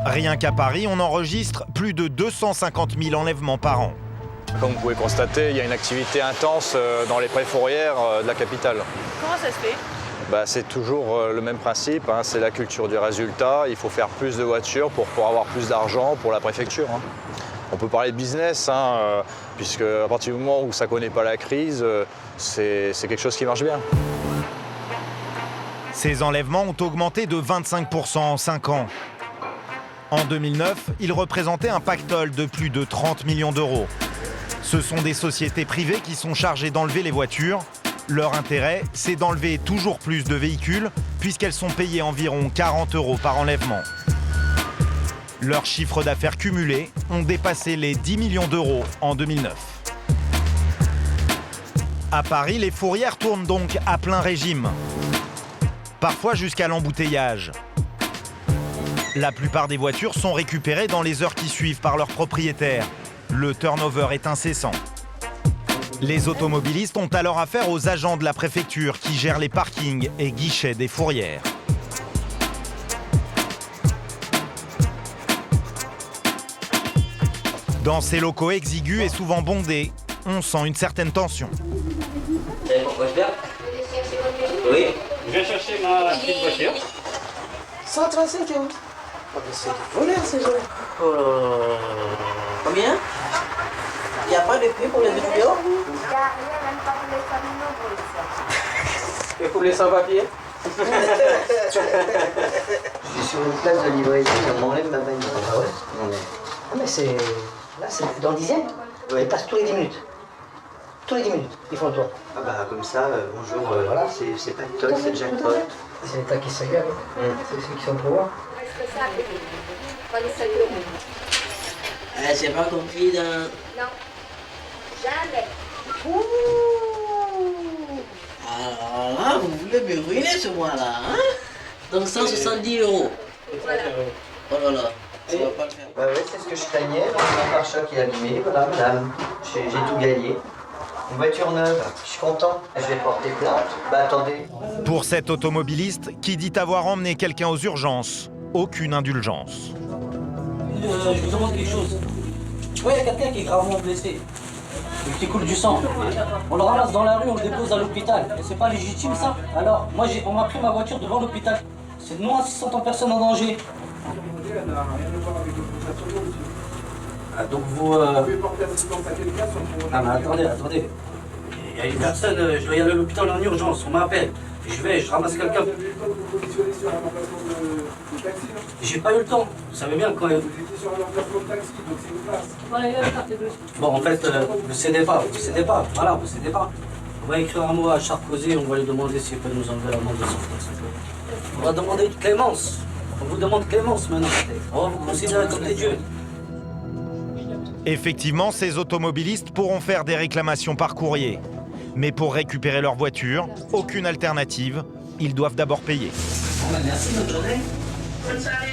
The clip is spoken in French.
Rien qu'à Paris, on enregistre plus de 250 000 enlèvements par an. Comme vous pouvez constater, il y a une activité intense dans les préfourrières de la capitale. Comment ça se fait ? C'est toujours le même principe, c'est la culture du résultat. Il faut faire plus de voitures pour pouvoir avoir plus d'argent pour la préfecture. On peut parler de business, puisque à partir du moment où ça ne connaît pas la crise, c'est quelque chose qui marche bien. Ces enlèvements ont augmenté de 25% en 5 ans. En 2009, ils représentaient un pactole de plus de 30 millions d'euros. Ce sont des sociétés privées qui sont chargées d'enlever les voitures. Leur intérêt, c'est d'enlever toujours plus de véhicules, puisqu'elles sont payées environ 40 € par enlèvement. Leurs chiffres d'affaires cumulés ont dépassé les 10 millions d'euros en 2009. À Paris, les fourrières tournent donc à plein régime, parfois jusqu'à l'embouteillage. La plupart des voitures sont récupérées dans les heures qui suivent par leurs propriétaires. Le turnover est incessant. Les automobilistes ont alors affaire aux agents de la préfecture qui gèrent les parkings et guichets des fourrières. Dans ces locaux exigus et souvent bondés, on sent une certaine tension. Vous savez pourquoi je viens ? Oui. Je viens chercher ma petite voiture. 135 €. Oh, mais c'est du voleur ces gens. Oh là là. Combien ? Il n'y a pas de prix pour les vidéos ? Et pour les sans-papiers? Je suis sur une place de livraison, on m'enlève ma bagnole. Ah ouais? Non mais... Ah mais c'est... Là c'est dans le 10e. Oui. Ils passent tous les 10 minutes. Tous les 10 minutes, ils font le tour. Ah bah comme ça, bonjour, voilà, c'est pas de toc, c'est le jackpot. C'est l'État qui se régale. C'est ceux qui sont au pouvoir. C'est pas compris dans... Non, jamais. Alors là, vous voulez me ruiner ce mois-là, hein? Donc 170 €. Voilà. Oh là là, ça va pas le faire. Bah oui, c'est ce que je craignais, donc mon pare-choc est abîmé, voilà madame, j'ai tout gagné. Une voiture neuve, je suis content, je vais porter plainte. Bah attendez. Pour cet automobiliste qui dit avoir emmené quelqu'un aux urgences, aucune indulgence. Je vous demande quelque chose. Oui, il y a quelqu'un qui est gravement blessé, qui coule du sang. On le ramasse dans la rue, on le dépose à l'hôpital. Et c'est pas légitime ça? Alors, moi on m'a pris ma voiture devant l'hôpital. C'est non assistante en personne en danger. Ah, donc vous... Ah mais attendez. Il y a une personne, je dois y aller à l'hôpital en urgence, on m'appelle. Je ramasse quelqu'un. J'ai pas eu le temps, vous savez bien quand même. Bon en fait, vous cédez pas, voilà, vous cédez pas. On va écrire un mot à Sarkozy, on va lui demander s'il peut nous enlever l'amende de sortie. On va demander clémence, on vous demande clémence maintenant. On va vous considérer comme des dieux. Effectivement, ces automobilistes pourront faire des réclamations par courrier. Mais pour récupérer leur voiture, aucune alternative, ils doivent d'abord payer. Bon, bah, merci, bonne journée. Bonne soirée.